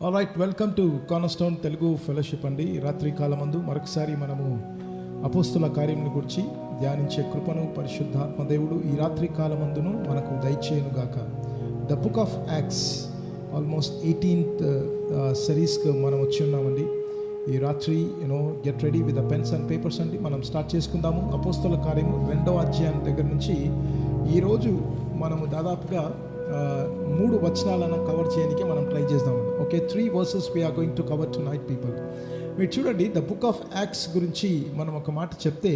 Alright, welcome to cornerstone Telugu fellowship అండి. రాత్రి కాలమందు మరొకసారి మనము అపోస్తుల కార్యమును గురించి ధ్యానించే కృపను పరిశుద్ధాత్మ దేవుడు ఈ రాత్రి కాలమందును మనకు దయచేయునుగాక. The book of Acts almost 18th సిరీస్కి మనం వచ్చి ఉన్నామండి. ఈ రాత్రి get ready with the pens and papers అండి. మనం స్టార్ట్ చేసుకుందాము. అపోస్తుల కార్యము 2వ అధ్యాయం దగ్గర నుంచి ఈరోజు మనము దాదాపుగా 3 వచనాలను కవర్ చేయడానికి మనం ట్రై చేద్దామండి. Okay, 3 verses we are going to cover tonight people. మీరు చూడండి, ద బుక్ ఆఫ్ యాక్ట్స్ గురించి మనం ఒక మాట చెప్తే,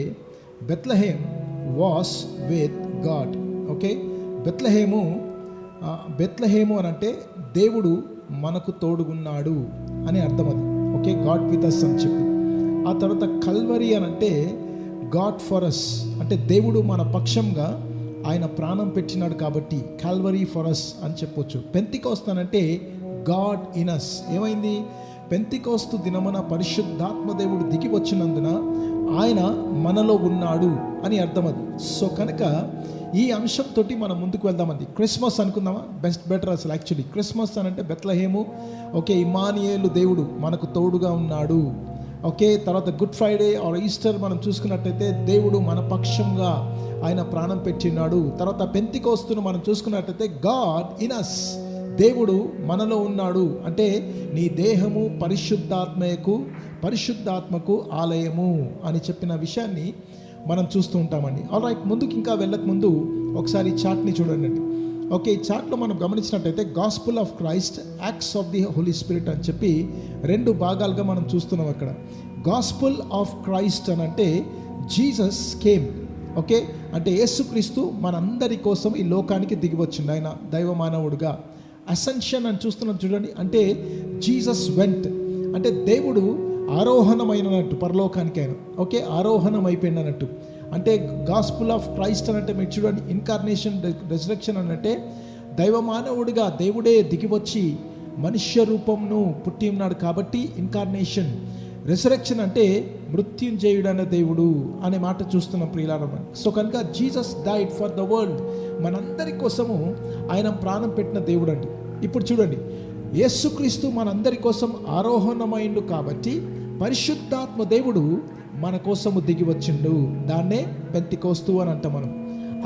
Bethlehem was with God. Okay, Bethlehem అని అంటే దేవుడు మనకు తోడుగున్నాడు అని అర్థం. అది ఓకే, గాడ్ విత్ అస్ అని చెప్పి. ఆ తర్వాత కల్వరీ అని అంటే గాడ్ ఫర్ అస్, అంటే దేవుడు మన పక్షంగా ఆయన ప్రాణం పెట్టినాడు కాబట్టి కాల్వరీ ఫర్ అస్ అని చెప్పొచ్చు. పెంతికోస్తు అనంటే గాడ్ ఇన్ అస్. ఏమైంది? పెంతికోస్తు దినమున పరిశుద్ధాత్మ దేవుడు దిగి వచ్చినందున ఆయన మనలో ఉన్నాడు అని అర్థం. అది సో కనుక ఈ అంశంతో మనం ముందుకు వెళ్దామండి. క్రిస్మస్ అనుకుందామా? బెటర్ అసలు యాక్చువల్లీ క్రిస్మస్ అని అంటే బెత్లెహేము. ఓకే, ఇమ్మానుయేలు దేవుడు మనకు తోడుగా ఉన్నాడు. ఓకే, తర్వాత గుడ్ ఫ్రైడే ఆర్ ఈస్టర్ మనం చూసుకున్నట్టయితే దేవుడు మన పక్షంగా ఆయన ప్రాణం పెట్టినాడు. తర్వాత పెంతికోస్తును మనం చూసుకున్నట్టయితే గాడ్ ఇన్ అస్, దేవుడు మనలో ఉన్నాడు. అంటే నీ దేహము పరిశుద్ధాత్మకు ఆలయము అని చెప్పిన విషయాన్ని మనం చూస్తూ ఉంటామండి. ఆల్రైట్, ముందుకు ఇంకా వెళ్ళక ముందు ఒకసారి చార్ట్ని చూడండి. ఓకే, ఈ చార్ట్లో మనం గమనించినట్టయితే gospel of Christ, acts of the Holy Spirit అని చెప్పి 2 భాగాలుగా మనం చూస్తున్నాం అక్కడ. గాస్పుల్ ఆఫ్ క్రైస్ట్ అని అంటే జీసస్ కేమ్. ఓకే, అంటే యేసుక్రీస్తు మనందరి కోసం ఈ లోకానికి దిగి వచ్చిండు ఆయన దైవ మానవుడుగా. అసెన్షన్ అని చూస్తున్నాం చూడండి, అంటే జీసస్ వెంట్, అంటే దేవుడు ఆరోహణమైనట్టు పరలోకానికి ఆయన. ఓకే, ఆరోహణం అయిపోయినట్టు. అంటే గాస్పుల్ ఆఫ్ క్రైస్ట్ అని అంటే మీరు చూడండి, ఇన్కార్నేషన్, రెజరెక్షన్ అనంటే దైవ మానవుడిగా దేవుడే దిగి వచ్చి మనుష్య రూపంను పుట్టి ఉన్నాడు కాబట్టి ఇన్కార్నేషన్. రెసరెక్షన్ అంటే మృత్యుంజయుడు అనే దేవుడు అనే మాట చూస్తున్నాం ప్రియులారా. సో కనుక Jesus died for the world, మనందరి కోసము ఆయన ప్రాణం పెట్టిన దేవుడు అండి. ఇప్పుడు చూడండి, యేసుక్రీస్తు మనందరి కోసం ఆరోహణమైండు కాబట్టి పరిశుద్ధాత్మ దేవుడు మన కోసము దిగి వచ్చిండు. దాన్నే పెంతికోస్తు అని అంటాం మనం.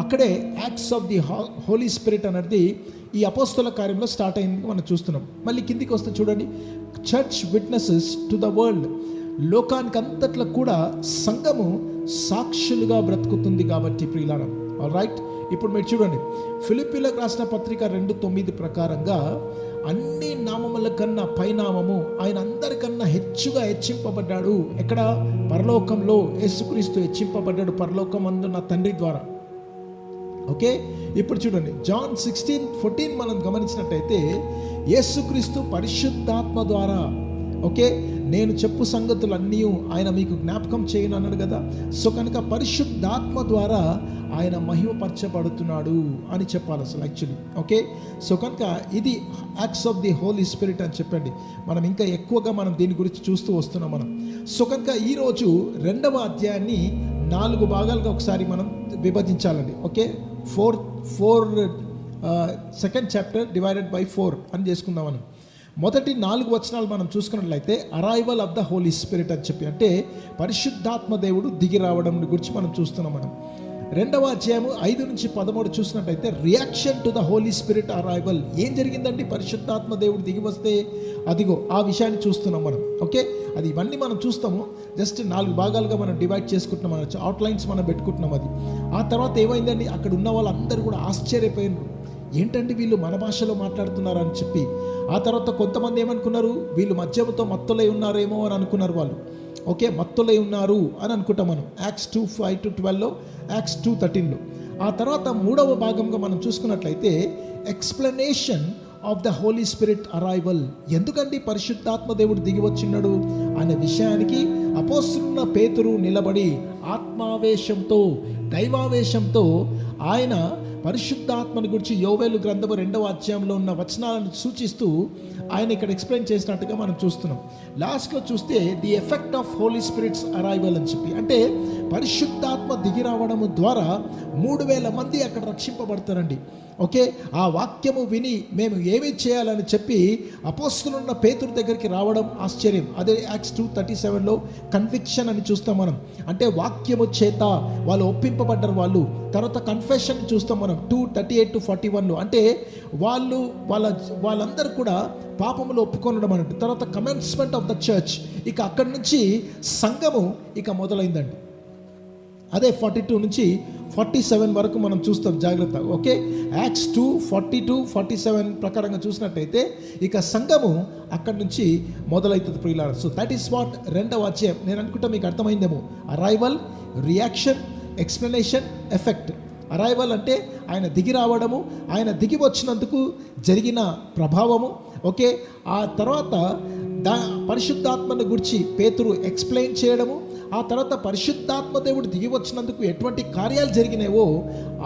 అక్కడే acts of the Holy Spirit అనేది ఈ అపోస్తల కార్యంలో స్టార్ట్ అయింది మనం చూస్తున్నాం. మళ్ళీ కిందికి వస్తే చూడండి, church witnesses to the world, లోకానికి అంతట్లో కూడా సంఘము సాక్షులుగా బ్రతుకుతుంది కాబట్టి ప్రియులారా. ఆల్రైట్, ఇప్పుడు మీరు చూడండి, ఫిలిప్పీలకు రాసిన పత్రిక 2:9 ప్రకారంగా అన్ని నామముల కన్నా పైనామము ఆయన అందరికన్నా హెచ్చుగా హెచ్చింపబడ్డాడు. ఎక్కడ? పరలోకంలో యేసుక్రీస్తు హెచ్చింపబడ్డాడు పరలోకమందు నా తండ్రి ద్వారా. ఓకే, ఇప్పుడు చూడండి, జాన్ 16:14 మనం గమనించినట్టయితే యేసుక్రీస్తు పరిశుద్ధాత్మ ద్వారా, ఓకే, నేను చెప్పు సంగతులన్నీ ఆయన మీకు జ్ఞాపకం చేయను అన్నాడు కదా. సో కనుక పరిశుద్ధాత్మ ద్వారా ఆయన మహిమపరచబడుతున్నాడు అని చెప్పాలి అసలు యాక్చువల్లీ. ఓకే, సో కనుక ఇది acts of the Holy Spirit అని చెప్పండి. మనం ఇంకా ఎక్కువగా మనం దీని గురించి చూస్తూ వస్తున్నాం మనం. సో కనుక ఈరోజు 2వ అధ్యాయాన్ని 4 భాగాలుగా ఒకసారి మనం విభజించాలండి. Okay, 2nd chapter divided by 4 అని చేసుకుందాం మనం. మొదటి 4 వచనాలు మనం చూసుకున్నట్లయితే arrival of the Holy Spirit అని చెప్పి, అంటే పరిశుద్ధాత్మ దేవుడు దిగి రావడం గురించి మనం చూస్తున్నాం మనం. 2వ అధ్యాయము 5 నుంచి 13 చూసినట్టయితే reaction to the Holy Spirit arrival. ఏం జరిగిందండి పరిశుద్ధాత్మ దేవుడు దిగి వస్తే? అదిగో ఆ విషయాన్ని చూస్తున్నాం మనం. ఓకే, అది ఇవన్నీ మనం చూస్తాము. జస్ట్ 4 భాగాలుగా మనం డివైడ్ చేసుకుంటున్నాం, మన అవుట్లైన్స్ మనం పెట్టుకుంటున్నాం. అది ఆ తర్వాత ఏమైందండి, అక్కడ ఉన్న వాళ్ళందరూ కూడా ఆశ్చర్యపోయినారు, ఏంటండి వీళ్ళు మన భాషలో మాట్లాడుతున్నారు అని చెప్పి. ఆ తర్వాత కొంతమంది ఏమనుకున్నారు, వీళ్ళు మద్యముతో మత్తులై ఉన్నారేమో అని అనుకున్నారు వాళ్ళు. ఓకే, మత్తులై ఉన్నారు అని అనుకుంటాం మనం. Acts 2:5-12, Acts 2:13. ఆ తర్వాత 3వ భాగంగా మనం చూసుకున్నట్లయితే explanation of the Holy Spirit arrival. ఎందుకండి పరిశుద్ధాత్మ దేవుడు దిగి వచ్చినాడు అనే విషయానికి అపోస్తలున్న పేతురు నిలబడి ఆత్మావేశంతో, దైవావేశంతో ఆయన పరిశుద్ధాత్మని గురించి యోవేలు గ్రంథము 2వ అధ్యాయంలో ఉన్న వచనాలను సూచిస్తూ ఆయన ఇక్కడ ఎక్స్ప్లెయిన్ చేసినట్టుగా మనం చూస్తున్నాం. లాస్ట్లో చూస్తే the effect of Holy Spirit's arrival అని చెప్పి, అంటే పరిశుద్ధాత్మ దిగి రావడము ద్వారా 3000 మంది అక్కడ రక్షింపబడతారండి. ఓకే, ఆ వాక్యము విని మేము ఏమి చేయాలని చెప్పి అపోస్తలున్న పేతురు దగ్గరికి రావడం ఆశ్చర్యం. అదే యాక్ట్స్ 2:37లో కన్విక్షన్ అని చూస్తాం మనం, అంటే వాక్యము చేత వాళ్ళు ఒప్పింపబడ్డారు వాళ్ళు. తర్వాత కన్ఫెషన్ చూస్తాం మనం 2:38-41లో, అంటే వాళ్ళందరూ కూడా పాపములు ఒప్పుకొనడం అన్నట్టు. తర్వాత కమెన్స్మెంట్ ఆఫ్ ద చర్చ్, ఇక అక్కడి నుంచి సంఘము ఇక మొదలైందండి. అదే 42 నుంచి 47 వరకు మనం చూస్తాం జాగ్రత్త. ఓకే, యాక్ట్స్ 2:42-47 ప్రకారంగా చూసినట్టయితే ఇక సంఘము అక్కడి నుంచి మొదలవుతుంది ప్రియులారా. సో దట్ ఈస్ వాట్ 2వ అధ్యాయం. నేను అనుకుంటా మీకు అర్థమైందేమో. Arrival, reaction, explanation, effect. Arrival అంటే ఆయన దిగి రావడము, ఆయన దిగి వచ్చినందుకు జరిగిన ప్రభావము. ఓకే, ఆ తర్వాత పరిశుద్ధాత్మను గురించి పేతురు ఎక్స్ప్లెయిన్ చేయడము, ఆ తర్వాత పరిశుద్ధాత్మ దేవుడు దిగి వచ్చినందుకు ఎటువంటి కార్యాలు జరిగినావో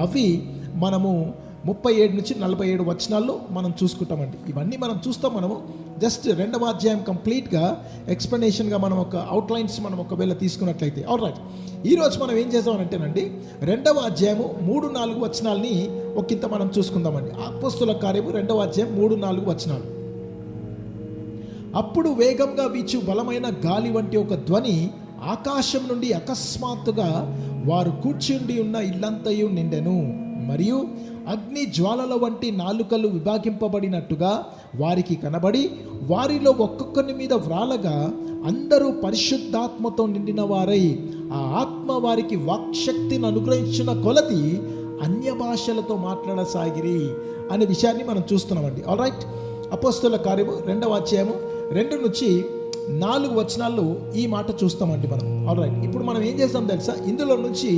అవి మనము 37 నుంచి 47 వచనాల్లో మనం చూసుకుంటామండి. ఇవన్నీ మనం చూస్తాం. మనము జస్ట్ 2వ అధ్యాయం కంప్లీట్గా ఎక్స్ప్లెనేషన్గా మనం ఒక అవుట్లైన్స్ మనం ఒకవేళ తీసుకున్నట్లయితే. ఆల్రైట్, ఈరోజు మనం ఏం చేద్దామనంటేనండి 2వ అధ్యాయము 3-4 వచనాలని ఒకంత మనం చూసుకుందామండి. అపోస్తలుల కార్యము 2వ అధ్యాయం 3-4 వచనాలు. అప్పుడు వేగంగా వీచు బలమైన గాలి వంటి ఒక ధ్వని ఆకాశం నుండి అకస్మాత్తుగా వారు కూర్చుండి ఉన్న ఇల్లంతయు నిండెను. మరియు అగ్ని జ్వాలల వంటి నాలుకలు విభాగింపబడినట్టుగా వారికి కనబడి వారిలో ఒక్కొక్కరి మీద వ్రాలగా అందరూ పరిశుద్ధాత్మతో నిండిన వారై ఆ ఆత్మ వారికి వాక్శక్తిని అనుగ్రహించిన కొలది అన్య భాషలతో మాట్లాడసాగిరి అనే విషయాన్ని మనం చూస్తున్నామండి. ఆల్రైట్, అపోస్తలుల కార్యము 2వ అధ్యాయము 2 నుంచి 4 వచనాల్లో ఈ మాట చూస్తామండి మనం. ఆల్రైట్, ఇప్పుడు మనం ఏం చేస్తాం తెలుసా, ఇందులో నుంచి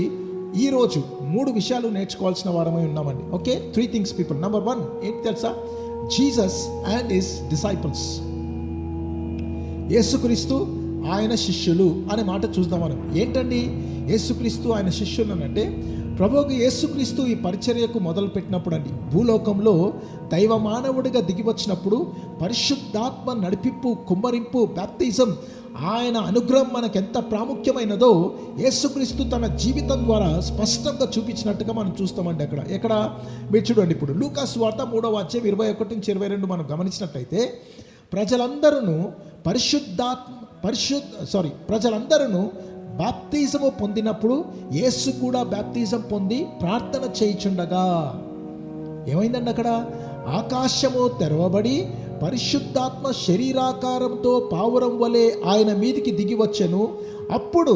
ఈరోజు 3 విషయాలు నేర్చుకోవాల్సిన వారమై ఉన్నామండి. Okay, 3 things people. నెంబర్ 1 ఏంటి తెలుసా, జీసస్ అండ్ హిస్ డిసైపుల్స్. యేసుక్రీస్తు ఆయన శిష్యులు అనే మాట చూద్దాం మనం. ఏంటండి యేసుక్రీస్తు ఆయన శిష్యులు అని అంటే, ప్రభువు యేసుక్రీస్తు ఈ పరిచర్యకు మొదలుపెట్టినప్పుడు అండి, భూలోకంలో దైవ మానవుడిగా దిగి వచ్చినప్పుడు పరిశుద్ధాత్మ నడిపింపు, కుమ్మరింపు, బ్యాప్టిజం, ఆయన అనుగ్రహం మనకు ఎంత ప్రాముఖ్యమైనదో యేసుక్రీస్తు తన జీవితం ద్వారా స్పష్టంగా చూపించినట్టుగా మనం చూస్తామండి. ఎక్కడ మీరు చూడండి, ఇప్పుడు లూకాసు వార్త 3వ అధ్యాయం 21 నుంచి 22 మనం గమనించినట్లయితే ప్రజలందరూ ప్రజలందరూ బాప్తిజము పొందినప్పుడు యేసు కూడా బాప్తిజం పొంది ప్రార్థన చేయుచుండగా ఏమైందండి, అక్కడ ఆకాశము తెరవబడి పరిశుద్ధాత్మ శరీరాకారంతో పావురం వలె ఆయన మీదికి దిగి వచ్చెను. అప్పుడు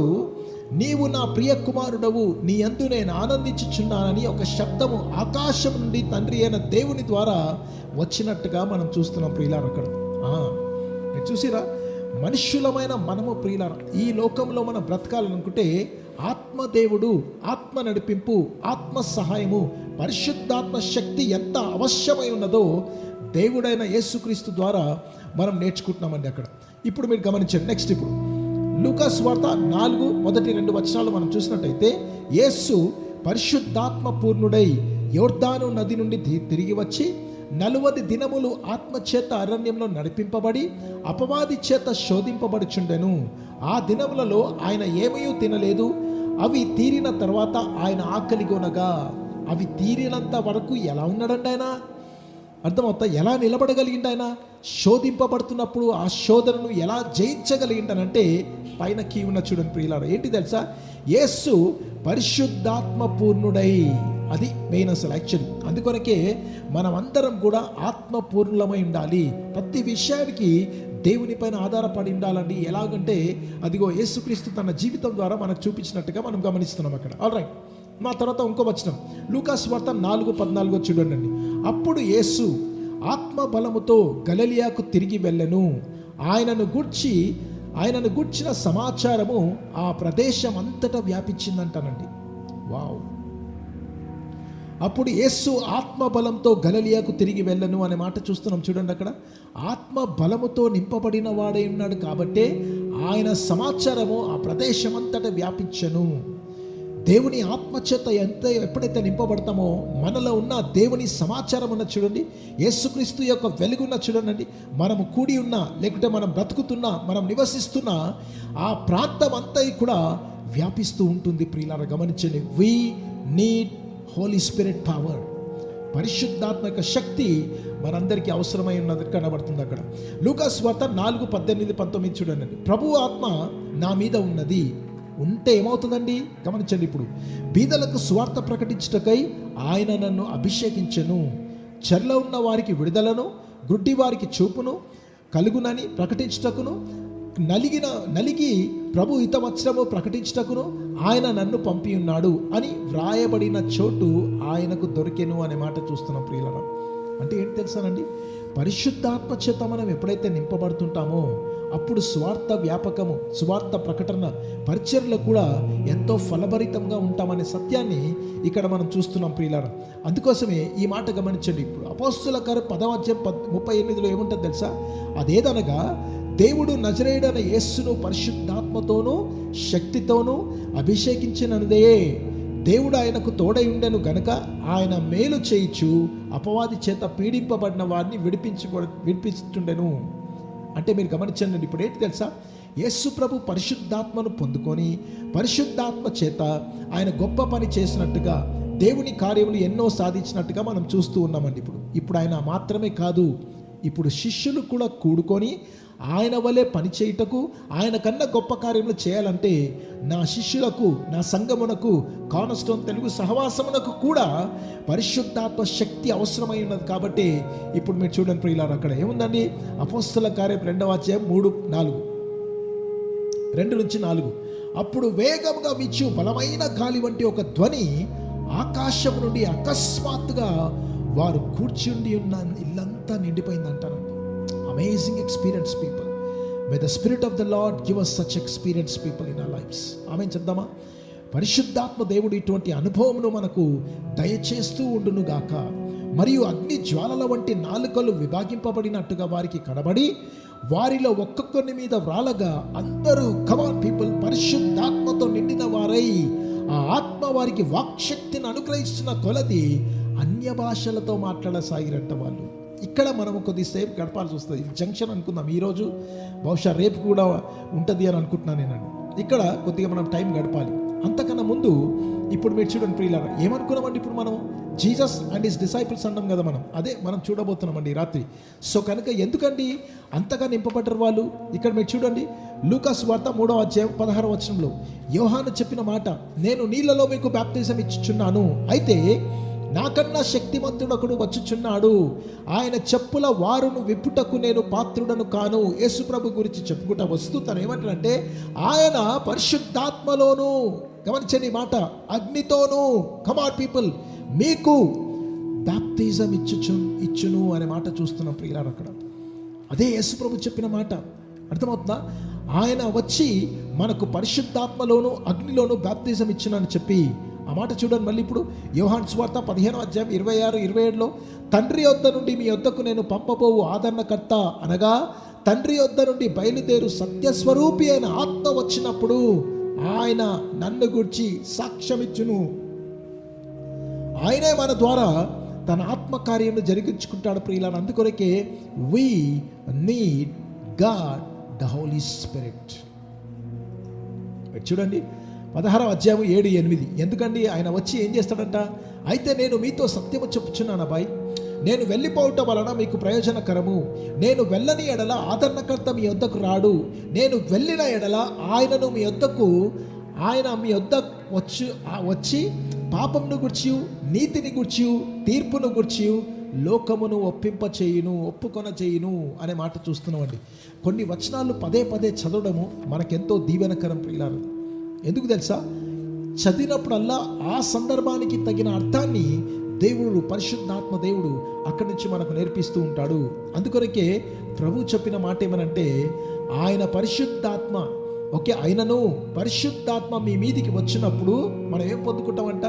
నీవు నా ప్రియ కుమారుడవు, నీ యందు నేను ఆనందించుచున్నానని ఒక శబ్దము ఆకాశం నుండి తండ్రి అయిన దేవుని ద్వారా వచ్చినట్టుగా మనం చూస్తున్నాం ప్రియులారా. అక్కడ మీరు చూసిరా, మనుష్యులమైన మనము ప్రియులారా ఈ లోకంలో మనం బ్రతకాలనుకుంటే ఆత్మదేవుడు, ఆత్మ నడిపింపు, ఆత్మ సహాయము, పరిశుద్ధాత్మ శక్తి ఎంత అవశ్యమై ఉన్నదో దేవుడైన యేసుక్రీస్తు ద్వారా మనం నేర్చుకుంటున్నామండి అక్కడ. ఇప్పుడు మీరు గమనించండి. నెక్స్ట్, ఇప్పుడు లూకాసు వార్త 4 మొదటి 2 వచనాలు మనం చూసినట్టయితే, యేసు పరిశుద్ధాత్మ పూర్ణుడై యోర్దాను నది నుండి తిరిగి వచ్చి 40 దినములు ఆత్మచేత అరణ్యంలో నడిపింపబడి అపవాది చేత శోధింపబడుచుండెను. ఆ దినములలో ఆయన ఏమీ తినలేదు. అవి తీరిన తర్వాత ఆయన ఆకలిగొనగా, అవి తీరినంత వరకు ఎలా ఉన్నాడండి ఆయన? అర్థమవుతా, ఎలా నిలబడగలిగిండు ఆయన? శోధింపబడుతున్నప్పుడు ఆ శోధనను ఎలా జయించగలిగిండనంటే పైన కీ ఉన్న చూడండి ప్రియులారా, ఏంటి తెలుసా, యేసు పరిశుద్ధాత్మ పూర్ణుడై, అది మెయిన్ అసలు యాక్చువల్లీ. అందుకొరకే మనం అందరం కూడా ఆత్మపూర్ణులమై ఉండాలి. ప్రతి విషయానికి దేవుని పైన ఆధారపడి ఉండాలండి. ఎలాగంటే అదిగో యేసుక్రీస్తు తన జీవితం ద్వారా మనకు చూపించినట్టుగా మనం గమనిస్తున్నాం అక్కడ. ఆల్రైట్, మా తర్వాత ఇంకో వచనం లూకాసు వార్త 4:14 చూడండి. అప్పుడు యేసు ఆత్మ బలముతో గలిలయకు తిరిగి వెళ్ళెను. ఆయనను గూర్చిన సమాచారము ఆ ప్రదేశం అంతటా వ్యాపించిందంటానండి. వావ్! అప్పుడు యేసు ఆత్మ బలంతో గలిలయకు తిరిగి వెళ్ళను అనే మాట చూస్తున్నాం చూడండి. అక్కడ ఆత్మ బలముతో నింపబడిన వాడై ఉన్నాడు కాబట్టే ఆయన సమాచారము ఆ ప్రదేశం అంతటా వ్యాపించను. దేవుని ఆత్మచేత ఎప్పుడైతే నింపబడతామో మనలో ఉన్న దేవుని సమాచారం ఉన్న చూడండి, యేసుక్రీస్తు యొక్క వెలుగున్న చూడండి, మనము కూడి ఉన్నా లేకుంటే మనం బ్రతుకుతున్నా మనం నివసిస్తున్నా ఆ ప్రాంతం అంతా కూడా వ్యాపిస్తూ ఉంటుంది. ప్రియులారా గమనించండి, we need Holy Spirit power. పరిశుద్ధాత్మ యొక్క శక్తి మనందరికీ అవసరమై ఉన్నది కనబడుతుంది అక్కడ. లూకాసు వార్త 4:18-19 చూడండి. ప్రభు ఆత్మ నా మీద ఉన్నది, ఉంటే ఏమవుతుందండి గమనించండి. ఇప్పుడు బీదలకు స్వార్థ ప్రకటించుటకై ఆయన నన్ను అభిషేకించెను, చెరలో ఉన్న వారికి విడుదలను, గుడ్డి వారికి చూపును కలుగునని ప్రకటించుటకును, నలిగి ప్రభు హితవచనము ప్రకటించుటకును ఆయన నన్ను పంపి ఉన్నాడు అని వ్రాయబడిన చోటు ఆయనకు దొరికెను అనే మాట చూస్తున్నాం. ప్రియులారా, అంటే ఏంటి తెలుసానండి, పరిశుద్ధాత్మ చేత మనం ఎప్పుడైతే నింపబడుతుంటామో అప్పుడు స్వార్థ వ్యాపకము, స్వార్థ ప్రకటన, పరిచర్యలు కూడా ఎంతో ఫలభరితంగా ఉంటామనే సత్యాన్ని ఇక్కడ మనం చూస్తున్నాం. ప్రియులారా, అందుకోసమే ఈ మాట గమనించండి. ఇప్పుడు అపోస్తుల కార్యం 10:38 ఏముంటుంది తెలుసా? అదేదనగా దేవుడు నజరేయుడైన యేసును పరిశుద్ధాత్మతోనూ శక్తితోనూ అభిషేకించినదే, దేవుడు ఆయనకు తోడై ఉండెను గనుక ఆయన మేలు చేయించు అపవాది చేత పీడింపబడిన వారిని విడిపిస్తుండెను. అంటే మీరు గమనించండి, ఇప్పుడు ఏంటి తెలుసా, యేసు ప్రభు పరిశుద్ధాత్మను పొందుకొని పరిశుద్ధాత్మ చేత ఆయన గొప్ప పని చేసినట్టుగా, దేవుని కార్యములు ఎన్నో సాధించినట్టుగా మనం చూస్తూ ఉన్నామండి. ఇప్పుడు ఆయన మాత్రమే కాదు, ఇప్పుడు శిష్యులు కూడా కూడుకొని ఆయన వలె పనిచేయుటకు, ఆయన కన్నా గొప్ప కార్యములు చేయాలంటే నా శిష్యులకు, నా సంఘమునకు, కార్నర్స్టోన్ తెలుగు సహవాసమునకు కూడా పరిశుద్ధాత్మ శక్తి అవసరమై ఉన్నది. కాబట్టి ఇప్పుడు మీరు చూడండి ప్రియులారా, అక్కడ ఏముందండి, అపోస్తల కార్యం 2:2-4 అప్పుడు వేగముగా వీచు బలమైన గాలి వంటి ఒక ధ్వని ఆకాశం నుండి అకస్మాత్తుగా వారు కూర్చుండి ఉన్న ఇల్లంతా నిండిపోయింది అంటారండి. Amazing experience people. May the Spirit of the Lord give us such experienced people in our lives. Amen చెప్దామా? పరిశుద్ధాత్మ దేవుడు ఇటువంటి అనుభవమును మనకు దయచేస్తూ ఉండును గాక. మరియు అగ్ని జ్వాలల వంటి నాలుకలు విభాగింపబడినట్టుగా వారికి కనబడి వారిలో ఒక్కొక్కరి మీద వ్రాలగా అందరూ కమాన్ పీపుల్ పరిశుద్ధాత్మతో నిండిన వారై ఆ ఆత్మ వారికి వాక్శక్తిని అనుగ్రహిస్తున్న కొలది అన్య భాషలతో మాట్లాడసాగిరంట వాళ్ళు. ఇక్కడ మనము కొద్దిసేపు గడపాల్సి వస్తుంది. జంక్షన్ అనుకుందాం, ఈరోజు బహుశా రేపు కూడా ఉంటుంది అని అనుకుంటున్నాను నేనండి. ఇక్కడ కొద్దిగా మనం టైం గడపాలి. అంతకన్నా ముందు ఇప్పుడు మీరు చూడండి ప్రియులారా, ఏమనుకున్నామండి, ఇప్పుడు మనం జీసస్ అండ్ హిస్ డిసైపుల్స్ అన్నాం కదా, అదే మనం చూడబోతున్నామండి రాత్రి. సో కనుక ఎందుకండి అంతగా నింపబడ్డారు వాళ్ళు? ఇక్కడ మీరు చూడండి, లూకాసు వార్త 3:16 యోహాను చెప్పిన మాట, నేను నీళ్ళలో మీకు బాప్తిజం ఇచ్చుచున్నాను, అయితే నాకన్నా శక్తిమంతుడొకడు వచ్చుచున్నాడు, ఆయన చెప్పుల వారును విప్పుటకు నేను పాత్రుడను కాను. యేసు ప్రభు గురించి చెప్పుకుంటా వస్తూ తను ఏమంటాడంటే ఆయన పరిశుద్ధాత్మలోను, గమనించండి మాట, అగ్నితోను, కమాన్ పీపుల్, మీకు బాప్తిజం ఇచ్చును అనే మాట చూస్తున్నాం ప్రియులారా. అక్కడ అదే యేసు ప్రభు చెప్పిన మాట, అర్థమవుతుందా? ఆయన వచ్చి మనకు పరిశుద్ధాత్మలోను అగ్నిలోను బాప్తిజం ఇచ్చునని చెప్పి ఆ మాట చూడండి. మళ్ళీ ఇప్పుడు యోహాను సువార్త 15:26-27 తండ్రి యొద్ద నుండి మీ యొద్దకు నేను పంపబోవు ఆదరణకర్త అనగా తండ్రి యొద్ద నుండి బయలుదేరు సత్యస్వరూపి అయిన ఆత్మ వచ్చినప్పుడు ఆయన నన్ను గురించి సాక్ష్యమిచ్చును. ఆయనే మన ద్వారా తన ఆత్మకార్యం జరిగించుకుంటాడు ప్రియులారా. అందుకొరకే we need God the Holy Spirit. చూడండి 16:7-8 ఎందుకండి ఆయన వచ్చి ఏం చేస్తాడంట? అయితే నేను మీతో సత్యము చెప్పుచున్నాను అబ్బాయి, నేను వెళ్ళిపోవటం వలన మీకు ప్రయోజనకరము, నేను వెళ్ళని ఎడల ఆదరణకర్త మీ యొద్దకు రాడు, నేను వెళ్ళిన ఎడల ఆయన మీ యొద్ద వచ్చి పాపమును గుర్చి నీతిని గుర్చి తీర్పును గుర్చి లోకమును ఒప్పుకొన చేయును అనే మాట చూస్తున్నామండి. కొన్ని వచనాలు పదే చదవడము మనకెంతో దీవెనకరం ప్రియులారా. ఎందుకు తెలుసా? చదివినప్పుడల్లా ఆ సందర్భానికి తగిన అర్థాన్ని దేవుడు, పరిశుద్ధాత్మ దేవుడు అక్కడి నుంచి మనకు నేర్పిస్తూ ఉంటాడు. అందుకొరకే ప్రభు చెప్పిన మాట ఏమనంటే ఆయన పరిశుద్ధాత్మ, ఓకే, ఆయనను పరిశుద్ధాత్మ మీ మీదికి వచ్చినప్పుడు మనం ఏం పొందుకుంటామంట?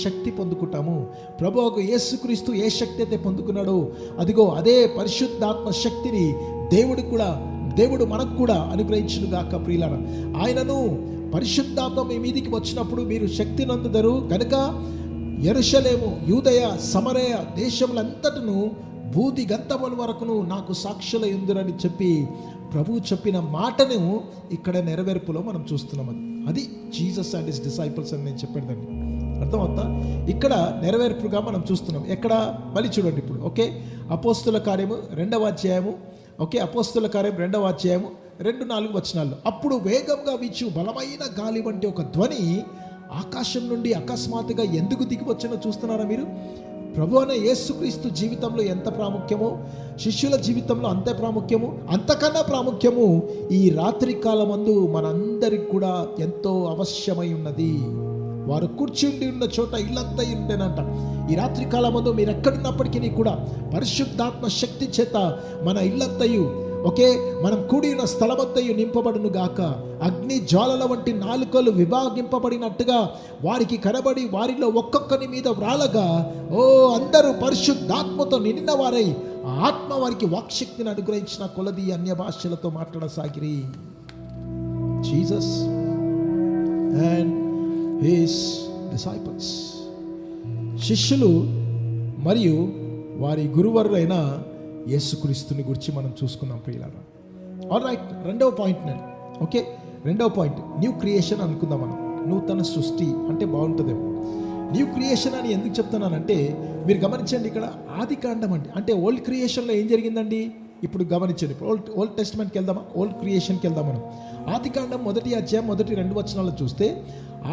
శక్తి పొందుకుంటాము. ప్రభువు యేసుక్రీస్తు ఏ శక్తి అయితే పొందుకున్నాడో అదిగో అదే పరిశుద్ధాత్మ శక్తిని దేవుడు మనకు కూడా అనుగ్రహించును గాక ప్రియులారా. ఆయనను పరిశుద్ధాత్మ మీ మీదికి వచ్చినప్పుడు మీరు శక్తి నందుదరు కనుక యెరూషలేము, యూదయ, సమరయ దేశములంతటను భూది గంతముల వరకును నాకు సాక్షులై ఉందిరని చెప్పి ప్రభువు చెప్పిన మాటను ఇక్కడ నెరవేర్పులో మనం చూస్తున్నాం. అది జీసస్ అండ్ హిస్ డిసైపుల్స్ అని నేను చెప్పేదండి. అర్థమవుతా? ఇక్కడ నెరవేర్పుగా మనం చూస్తున్నాం. ఎక్కడ మళ్ళీ చూడండి ఇప్పుడు. ఓకే, అపోస్తుల కార్యము 2వ అధ్యాయము. ఓకే, అపోస్తుల కార్యం 2వ అధ్యాయము 2-4 వచనాలు. అప్పుడు వేగంగా వీచు బలమైన గాలి వంటి ఒక ధ్వని ఆకాశం నుండి అకస్మాత్తుగా ఎందుకు దిగి వచ్చినో చూస్తున్నారా మీరు? ప్రభు అయిన యేసుక్రీస్తు జీవితంలో ఎంత ప్రాముఖ్యమో శిష్యుల జీవితంలో అంతే ప్రాముఖ్యము, అంతకన్నా ప్రాముఖ్యము ఈ రాత్రి కాలమందు మనందరికి కూడా ఎంతో అవశ్యమై ఉన్నది. వారు కూర్చుండి ఉన్న చోట ఇల్లంతా ఉండేనంట. ఈ రాత్రి కాలమందు మీరు ఎక్కడున్నప్పటికీ కూడా పరిశుద్ధాత్మ శక్తి చేత మన ఇల్లంతయు, ఓకే, మనం కూడి ఉన్న స్థలమంతయు నింపబడును గాక. అగ్ని జ్వాలల వంటి నాలుకలు విభాగింపబడినట్టుగా వారికి కనబడి వారిలో ఒక్కొక్కని మీద వ్రాలగా, ఓ అందరూ పరిశుద్ధాత్మతో నిండిన వారై ఆత్మ వారికి వాక్శక్తిని అనుగ్రహించిన కొలది అన్య భాషలతో మాట్లాడసాగిరి. జీసస్ అండ్ హిస్ డిసైపుల్స్, శిష్యులు మరియు వారి గురువరులైన యేసుక్రీస్తుని గురించి మనం చూసుకున్నాం ప్రియులారా. ఆల్రైట్, 2వ పాయింట్ నేను. ఓకే, 2వ పాయింట్ న్యూ క్రియేషన్ అనుకుందాం మనం. నూతన సృష్టి అంటే బాగుంటుందేమో. న్యూ క్రియేషన్ అని ఎందుకు చెప్తున్నానంటే మీరు గమనించండి, ఇక్కడ ఆది కాండం అంటే ఓల్డ్ క్రియేషన్లో ఏం జరిగిందండి ఇప్పుడు గమనించండి. ఓల్డ్ టెస్ట్మెంట్కి వెళ్దామా, ఓల్డ్ క్రియేషన్కి వెళ్దాం మనం. ఆది కాండం 1వ అధ్యాయం 1-2 వచనాలు చూస్తే,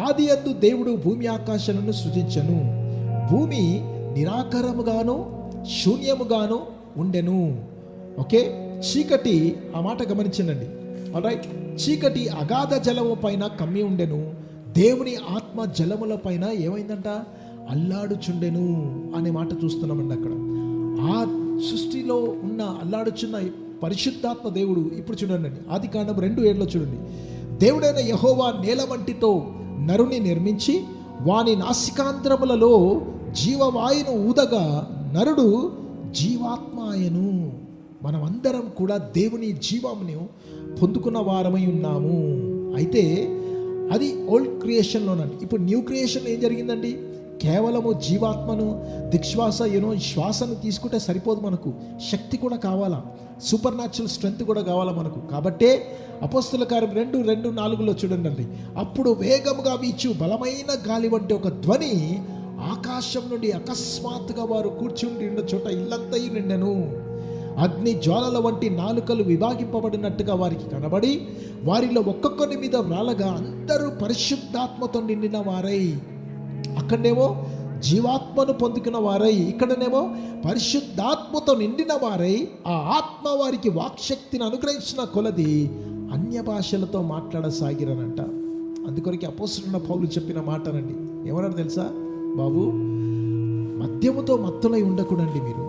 ఆది యందు దేవుడు భూమి ఆకాశాలను సృజించెను, భూమి నిరాకారముగాను శూన్యముగాను ఉండెను. ఓకే, చీకటి, ఆ మాట గమనించండి. ఆల్రైట్, చీకటి అగాధ జలము పైన కమ్మి ఉండెను, దేవుని ఆత్మ జలముల పైన ఏమైందంట, అల్లాడుచుండెను అనే మాట చూస్తున్నామండి. అక్కడ ఆ సృష్టిలో ఉన్న అల్లాడుచున్న పరిశుద్ధాత్మ దేవుడు ఇప్పుడు చూడండి, ఆది కాండం 2:7 చూడండి. దేవుడైన యెహోవా నేల వంటితో నరుని నిర్మించి వాని నాసికాంధ్రములలో జీవవాయును ఊదగా నరుడు జీవాత్మాయను. మనమందరం కూడా దేవుని జీవమును పొందుకున్న వారమై ఉన్నాము. అయితే అది ఓల్డ్ క్రియేషన్లోనండి. ఇప్పుడు న్యూ క్రియేషన్ ఏం జరిగిందండి? కేవలము జీవాత్మను దిక్శ్వాస శ్వాసను తీసుకుంటే సరిపోదు, మనకు శక్తి కూడా కావాలా, సూపర్ న్యాచురల్ స్ట్రెంగ్త్ కూడా కావాలా మనకు. కాబట్టే అపోస్తుల కార్యం 2:4 చూడండి. అప్పుడు వేగముగా వీచు బలమైన గాలి వంటి ఒక ధ్వని ఆకాశం నుండి అకస్మాత్తుగా వారు కూర్చుండి ఉన్న చోట ఇల్లంతయు నిండెను, అగ్ని జ్వాలల వంటి నాలుకలు విభాగింపబడినట్టుగా వారికి కనబడి వారిలో ఒక్కొక్కరి మీద వ్రాలగా అందరూ పరిశుద్ధాత్మతో నిండిన వారై, అక్కడనేమో జీవాత్మను పొందుకున్న వారై, ఇక్కడనేమో పరిశుద్ధాత్మతో నిండిన వారై ఆ ఆత్మ వారికి వాక్శక్తిని అనుగ్రహించిన కొలది అన్య భాషలతో మాట్లాడసాగిరనంట. అందుకొరికి అపోస్తలుడైన పౌలు చెప్పిన మాటనండి. ఏమన్నాడు తెలుసా? బాబు, మద్యముతో మత్తులై ఉండకూడండి, మీరు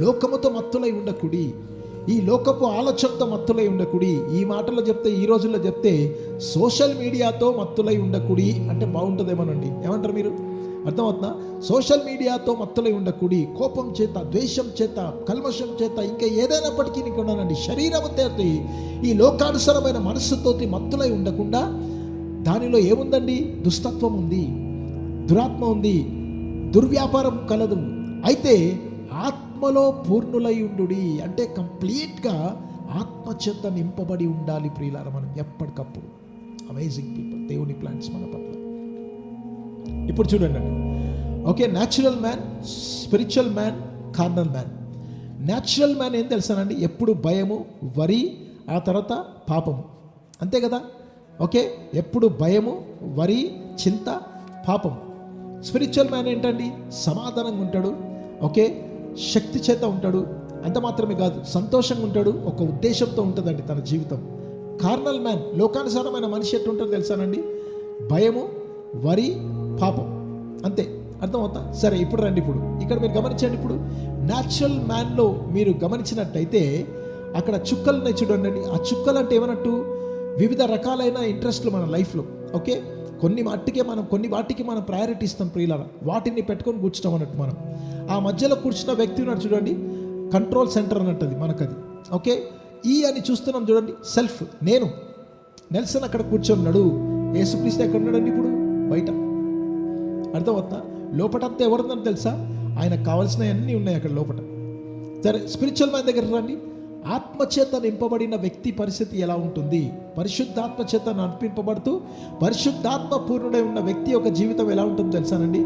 లోకముతో మత్తులై ఉండకుడి, ఈ లోకపు ఆలోచనతో మత్తులై ఉండకుడి. ఈ మాటలో చెప్తే, ఈ రోజుల్లో చెప్తే సోషల్ మీడియాతో మత్తులై ఉండకుడి అంటే బాగుంటుందేమోనండి. ఏమంటారు మీరు? అర్థమవుతుందా? సోషల్ మీడియాతో మత్తులై ఉండకుడి, కోపం చేత, ద్వేషం చేత, కల్మషం చేత, ఇంకా ఏదైనప్పటికీ నీకున్నానండి శరీరముతో, ఈ లోకానుసరమైన మనస్సుతోటి మత్తులై ఉండకుండా, దానిలో ఏముందండి? దుష్టత్వం ఉంది, దురాత్మ ఉంది, దుర్వ్యాపారం కలదు. అయితే ఆత్మలో పూర్ణులై ఉండుడి అంటే కంప్లీట్గా ఆత్మచేత నింపబడి ఉండాలి ప్రియులారా మనం ఎప్పటికప్పుడు. అమేజింగ్ పీపుల్, దేవుని ప్లాన్స్ మన పట్ల. ఇప్పుడు చూడండి, okay, natural man, spiritual man, carnal man. Natural man ఏం తెలుసానండి? ఎప్పుడు భయము, వరి, ఆ తర్వాత పాపము, అంతే కదా? ఓకే, ఎప్పుడు భయము, వరి, చింత, పాపము. స్పిరిచువల్ మ్యాన్ ఏంటండి? సమాధానంగా ఉంటాడు, ఓకే, శక్తి చేత ఉంటాడు, అంత మాత్రమే కాదు సంతోషంగా ఉంటాడు, ఒక ఉద్దేశంతో ఉంటుందండి తన జీవితం. కార్నల్ మ్యాన్, లోకానుసారమైన మనిషి ఎట్టు ఉంటాడు తెలుసానండి? భయము, వరి, పాపం, అంతే. అర్థమవుతా? సరే, ఇప్పుడు రండి. ఇప్పుడు ఇక్కడ మీరు గమనించండి. ఇప్పుడు న్యాచురల్ మ్యాన్లో మీరు గమనించినట్టయితే అక్కడ చుక్కలు ఉన్నాయి చూడండి. ఆ చుక్కలు అంటే ఏమన్నట్టు? వివిధ రకాలైన ఇంట్రెస్ట్లు మన లైఫ్లో. ఓకే, కొన్ని వాటికి మనం ప్రయారిటీ ఇస్తాం ప్రియులారా, వాటిని పెట్టుకొని కూర్చుంటాం అన్నట్టు. మనం ఆ మధ్యలో కూర్చున్న వ్యక్తి ఉన్నాడు చూడండి, కంట్రోల్ సెంటర్ అన్నట్టు మనకది. ఓకే, ఈ అని చూస్తున్నాం చూడండి, సెల్ఫ్, నేను. నెల్సన్ అక్కడ కూర్చొని ఉన్నాడు, యేసుక్రీస్తు ఎక్కడ ఉన్నాడండి ఇప్పుడు? బయట. అర్థమవుతా? లోపటంతా ఎవరుందని తెలుసా? ఆయనకు కావాల్సినవన్నీ ఉన్నాయి అక్కడ లోపల. సరే, స్పిరిచువల్ మ్యాన్ దగ్గర రండి. ఆత్మచేత నింపబడిన వ్యక్తి పరిస్థితి ఎలా ఉంటుంది? పరిశుద్ధాత్మ చేత నడిపింపబడుతూ పరిశుద్ధాత్మ పూర్ణుడై ఉన్న వ్యక్తి యొక్క జీవితం ఎలా ఉంటుందో తెలుసానండి?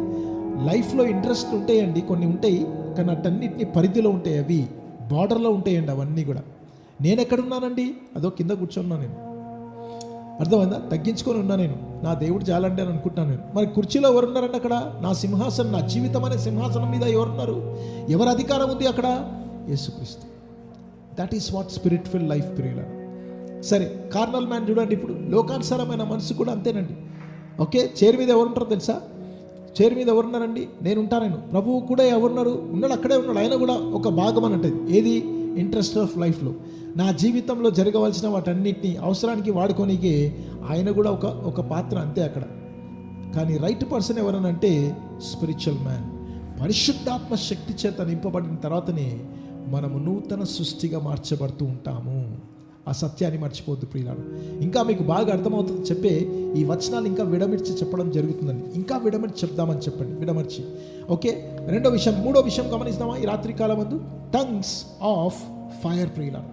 లైఫ్లో ఇంట్రెస్ట్ ఉంటాయండి, కొన్ని ఉంటాయి, కానీ అటన్నిటిని పరిధిలో ఉంటాయి, అవి బార్డర్లో ఉంటాయండి అవన్నీ కూడా. నేను ఎక్కడున్నానండి? అదో కింద కూర్చొన్నా నేను. అర్థమైందా? తగ్గించుకొని ఉన్నా నేను. నా దేవుడు చాలండి అని అనుకుంటున్నాను నేను. మరి కుర్చీలో ఎవరున్నారండి అక్కడ? నా సింహాసనం, నా జీవితం అనే సింహాసనం మీద ఎవరున్నారు? ఎవరు అధికారం ఉంది అక్కడ? యేసుక్రీస్తు. That is what spirit fill life ప్రియులారా. సరే, కార్నల్ మ్యాన్ చూడండి, ఇప్పుడు లోకానుసారమైన మనసు కూడా అంతేనండి. ఓకే, చైర్ మీద ఎవరుంటారో తెలుసా? చైర్ మీద ఎవరున్నారండి? నేను ఉంటాను. ప్రభువు కూడా ఎవరున్నారు? ఉన్నాడు, అక్కడే ఉన్నాడు. ఆయన కూడా ఒక భాగం అని అంటది. ఏది? ఇంట్రెస్ట్ ఆఫ్ లైఫ్లో, నా జీవితంలో జరగవలసిన వాటన్నిటిని అవసరానికి వాడుకోనికే ఆయన కూడా ఒక పాత్ర, అంతే అక్కడ. కానీ రైట్ పర్సన్ ఎవరనంటే స్పిరిచువల్ మ్యాన్. పరిశుద్ధాత్మ శక్తి చేత నింపబడిన తర్వాతనే మనము నూతన సృష్టిగా మార్చబడుతూ ఉంటాము. ఆ సత్యాన్ని మర్చిపోద్దు ప్రియులారా. ఇంకా మీకు బాగా అర్థమవుతుంది చెప్పే ఈ వచనాలు ఇంకా విడమర్చి చెప్పడం జరుగుతుందండి. ఇంకా విడమర్చి చెప్దామని చెప్పండి, విడమర్చి. ఓకే, మూడో విషయం గమనిస్తామా ఈ రాత్రి కాలం ముందు? టంగ్స్ ఆఫ్ ఫైర్ ప్రియులారా.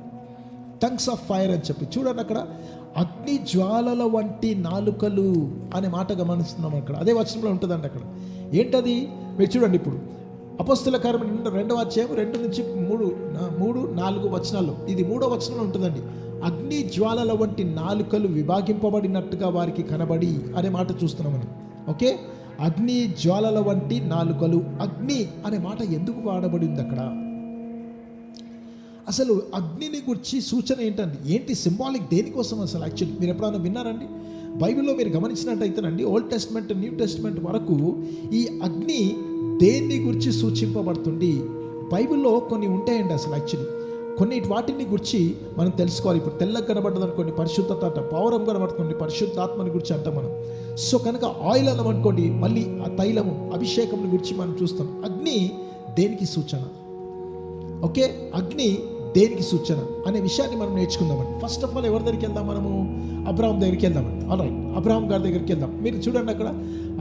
టంగ్స్ ఆఫ్ ఫైర్ అని చెప్పి చూడండి, అక్కడ అగ్ని జ్వాలల వంటి నాలుకలు అనే మాట గమనిస్తున్నాం అక్కడ. అదే వచనంలో ఉంటుందండి అక్కడ. ఏంటది? మీరు చూడండి, ఇప్పుడు అపొస్తలుల కార్యం 2వ అధ్యాయం 2 నుంచి 3-4 వచనాల్లో ఇది 3వ వచనంలో ఉంటుందండి. అగ్ని జ్వాలల వంటి నాలుకలు విభాగింపబడినట్టుగా వారికి కనబడి అనే మాట చూస్తున్నామని. ఓకే, అగ్ని జ్వాలల వంటి నాలుకలు. అగ్ని అనే మాట ఎందుకు వాడబడింది అక్కడ? అసలు అగ్నిని గురించి సూచన ఏంటండి? ఏంటి సింబాలిక్? దేనికోసం అసలు? యాక్చువల్లీ మీరు ఎప్పుడైనా విన్నారండి? బైబిల్లో మీరు గమనించినట్టయితేనండి, ఓల్డ్ టెస్ట్మెంట్, న్యూ టెస్ట్మెంట్ వరకు ఈ అగ్ని దేన్ని గురించి సూచింపబడుతుంది? బైబిల్లో కొన్ని ఉంటాయండి అసలు. యాక్చువల్లీ కొన్ని వాటిని గురించి మనం తెలుసుకోవాలి. ఇప్పుడు తెల్లగా కనబడ్డది అనుకోండి, పరిశుద్ధత అంట. పౌరం కనబడుతుంది, పరిశుద్ధాత్మని గురించి అంటాం మనం. సో కనుక ఆయిల్ అన్నం అనుకోండి, మళ్ళీ ఆ తైలము, అభిషేకం గురించి మనం చూస్తాం. అగ్ని దేనికి సూచన? ఓకే, అగ్ని దేనికి సూచన అనే విషయాన్ని మనం నేర్చుకుందామండి. ఫస్ట్ ఆఫ్ ఆల్ ఎవరి దగ్గరికి వెళ్దాం? మనము అబ్రహాం దగ్గరికి వెళ్దామండి. ఆల్రైట్, అబ్రహాం గారి దగ్గరికి వెళ్దాం. మీరు చూడండి, అక్కడ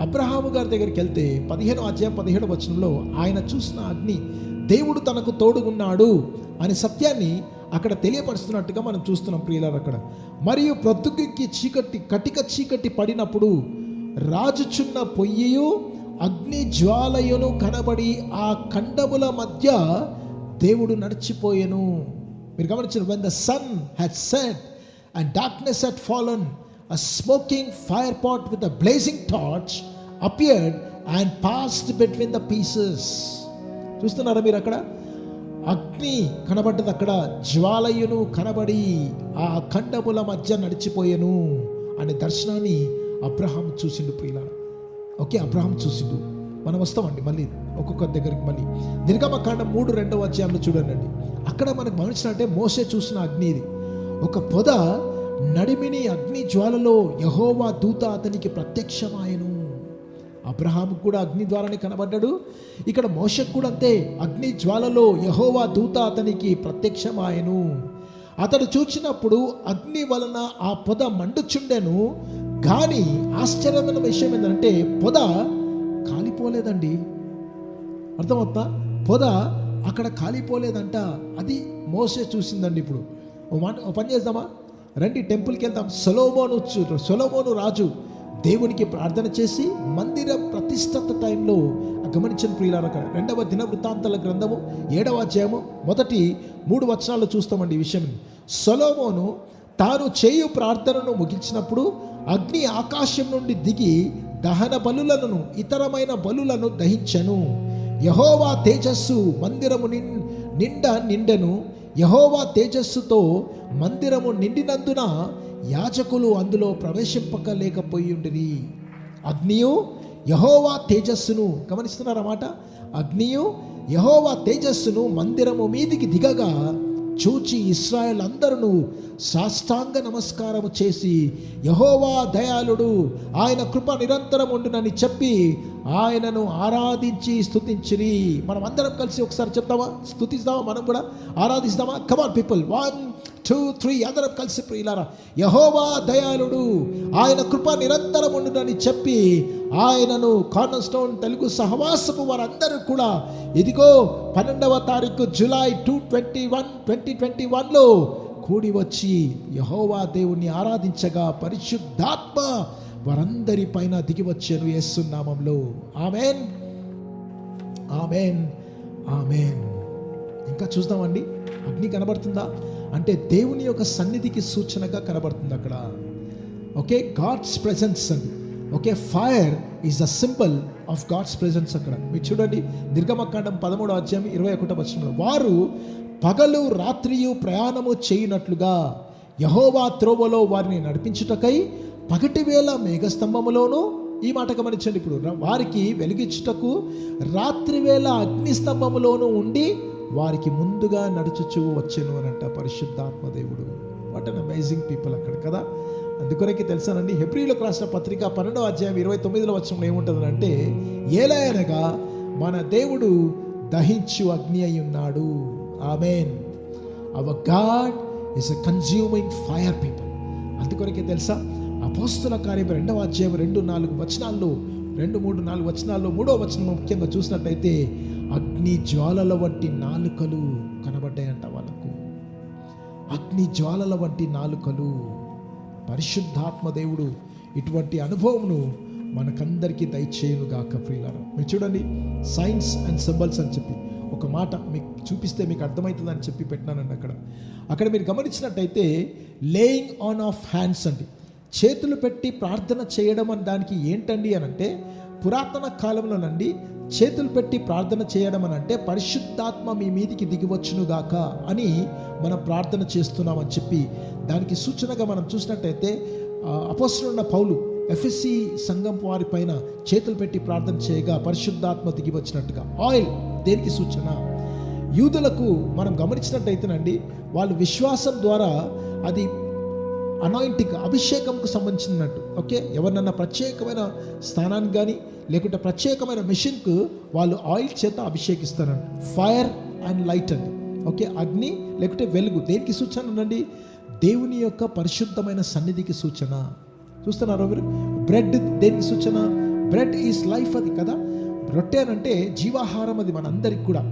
అబ్రహాము గారి దగ్గరికి వెళ్తే 15వ అధ్యాయం 17వ వచనంలో ఆయన చూసిన అగ్ని, దేవుడు తనకు తోడుగున్నాడు అనే సత్యాన్ని అక్కడ తెలియపరుస్తున్నట్టుగా మనం చూస్తున్నాం ప్రియులారా అక్కడ. మరియు ప్రొద్దుకి కటిక చీకటి పడినప్పుడు రాజుచున్న పొయ్యియు అగ్ని జ్వాలయును కనబడి ఆ ఖండముల మధ్య దేవుడు నడిచిపోయెను. మీరు గమనించారు, when the sun had set and darkness had fallen, a smoking fire pot with a blazing torch appeared and passed between the pieces. చూస్తున్నారా మీరు? అక్కడ అగ్ని కనబడ్డది, అక్కడ జ్వాలయును కనబడి ఆ ఖండముల మధ్య నడిచిపోయెను అనే దర్శనాన్ని అబ్రహాం చూసిండు ప్రియులారా. ఓకే, అబ్రహాం చూసిండు. మనం వస్తామండి మళ్ళీ ఒక్కొక్క దగ్గరికి. మళ్ళీ నిర్గమకాండం 3:2వ అధ్యాయంలో చూడండి, అక్కడ మనకు గమనించినట్టే మోషే చూసిన అగ్ని ఇది. ఒక పొద నడిమిని అగ్ని జ్వాలలో యెహోవా దూత అతనికి ప్రత్యక్షమాయెను. అబ్రహాము కూడా అగ్ని ద్వారానే కనబడ్డాడు. ఇక్కడ మోషకు కూడా అంతే, అగ్ని జ్వాలలో యెహోవా దూత అతనికి ప్రత్యక్షమాయెను. అతడు చూచినప్పుడు అగ్ని వలన ఆ పొద మండుచుండెను. కానీ ఆశ్చర్యమైన విషయం ఏంటంటే పొద కాలిపోలేదండి. అర్థమవుతా? పొద అక్కడ కాలిపోలేదంట. అది మోసే చూసిందండి. ఇప్పుడు ఓ పని చేద్దామా? రండి, టెంపుల్కి వెళ్దాం. సొలొమోను రాజు దేవునికి ప్రార్థన చేసి మందిర ప్రతిష్ఠత టైంలో గమనించిన ప్రియులారా, అక్కడ 2వ దినవృత్తాంతాల గ్రంథము 7వ అధ్యాయము మొదటి 3 వచనాలు చూస్తామండి ఈ విషయం. సొలొమోను తాను చేయు ప్రార్థనను ముగించినప్పుడు అగ్ని ఆకాశం నుండి దిగి దహన బలులను ఇతరమైన బలులను దహించెను. యెహోవా తేజస్సు మందిరము నిండెను. యెహోవా తేజస్సుతో మందిరము నిండినందున యాజకులు అందులో ప్రవేశింపలేకపోయిండిరి. అగ్నియు యెహోవా తేజస్సును, గమనిస్తున్నారన్నమాట, అగ్నియు యెహోవా తేజస్సును మందిరము మీదికి దిగగా చూచి ఇశ్రాయేల్ అందరూ సాష్టాంగ నమస్కారము చేసి యెహోవా దయాళుడు, ఆయన కృప నిరంతరం ఉండునని చెప్పి ఆయనను ఆరాధించి స్తుతించిరి. మనం అందరం కలిసి ఒకసారి చెప్తామా? స్తుతిస్తామా? మనం కూడా ఆరాధిస్తామా? కమాన్ పీపుల్, 1 2 3 అందరం కలిసి ప్రియులారా, యెహోవా దయాళుడు, ఆయన కృప నిరంతరం ఉండునని చెప్పి ఆయనను కార్నర్ స్టోన్ తెలుగు సహవాసపు వారందరూ కూడా ఇదిగో 12వ తారీఖు జూలై 2021లో కూడి వచ్చి యెహోవా దేవుణ్ణి ఆరాధించగా పరిశుద్ధాత్మ వారందరి పైన దిగి వచ్చాను యేసు నామములో. ఆమేన్, ఆమేన్, ఆమేన్. ఇంకా చూద్దామండి, అగ్ని కనబడుతుందా అంటే దేవుని యొక్క సన్నిధికి సూచనగా కనబడుతుంది అక్కడ. ఓకే, గాడ్స్ ప్రెజెన్స్ అండి. Okay, fire is the symbol of God's presence. అక్కడ మీరు చూడండి, నిర్గమకాండం 13వ అధ్యాయం 21వ వచనంలో, వారు పగలు రాత్రియు ప్రయాణము చేయునట్లుగా యెహోవా త్రోవలో వారిని నడిపించుటకై పగటి వేళ మేఘస్తంభములోను, ఈ మాట గమనించండి, ఇప్పుడు వారికి వెలిగించుటకు రాత్రి వేళ అగ్నిస్తంభములోను ఉండి వారికి ముందుగా నడుచుచూ వచ్చెను అనంట పరిశుద్ధాత్మ దేవుడు. వాట్ అన్ అమేజింగ్ పీపుల్ అక్కడ కదా. అందుకొరకే తెలుసానండి, హెబ్రీయులకు రాసిన పత్రిక 12వ అధ్యాయం 29వ వచనంలో ఏముంటుందంటే, ఏలయనగా మన దేవుడు దహించు అగ్ని అయి ఉన్నాడు. Amen. Our God is a consuming fire people. అందుకొరకే తెలుసా, అపోస్తల కార్యం 2వ అధ్యాయం 2-4 వచనాల్లో, 2-3-4 వచనాల్లో 3వ వచనం ముఖ్యంగా చూసినట్టయితే అగ్ని జ్వాలల వంటి నాలుకలు కనబడ్డాయంట వాళ్ళకు. అగ్ని జ్వాలల వంటి నాలుకలు. పరిశుద్ధాత్మ దేవుడు ఇటువంటి అనుభవంను మనకందరికీ దయచేయునుగాక ప్రియులారా. మీరు చూడండి, సైన్స్ అండ్ సింబల్స్ అని చెప్పి ఒక మాట మీకు చూపిస్తే మీకు అర్థమవుతుంది అని చెప్పి పెట్టినానండి. అక్కడ మీరు గమనించినట్టయితే లేయింగ్ ఆన్ ఆఫ్ హ్యాండ్స్ అండి, చేతులు పెట్టి ప్రార్థన చేయడం అని దానికి ఏంటండి అని అంటే, పురాతన కాలంలోనండి చేతులు పెట్టి ప్రార్థన చేయడం అని అంటే పరిశుద్ధాత్మ మీ మీదికి దిగివచ్చునుగాక అని మనం ప్రార్థన చేస్తున్నామని చెప్పి దానికి సూచనగా మనం చూసినట్టయితే అపోస్తలుడైన పౌలు ఎఫెసీ సంఘం వారి పైన చేతులు పెట్టి ప్రార్థన చేయగా పరిశుద్ధాత్మ దిగి వచ్చినట్టుగా. ఆయిల్ దేనికి సూచన? యూదులకు మనం గమనించినట్టయితేనండి, వాళ్ళు విశ్వాసం ద్వారా అది అనాయింటింగ్, అభిషేకంకు సంబంధించినట్టు. ఓకే, ఎవరినన్నా ప్రత్యేకమైన స్థానానికి కానీ లేకుంటే ప్రత్యేకమైన మిషన్కు వాళ్ళు ఆయిల్ చేత అభిషేకిస్తారండి. ఫైర్ అండ్ లైట్ అండి. ఓకే, అగ్ని లేకుంటే వెలుగు దేనికి సూచన అండి? దేవుని యొక్క పరిశుద్ధమైన సన్నిధికి సూచన. చూస్తున్నారు మీరు? బ్రెడ్ దేనికి సూచన? బ్రెడ్ ఈజ్ లైఫ్, అది కదా. రొట్టె అనంటే జీవాహారం, అది మనందరికి కూడా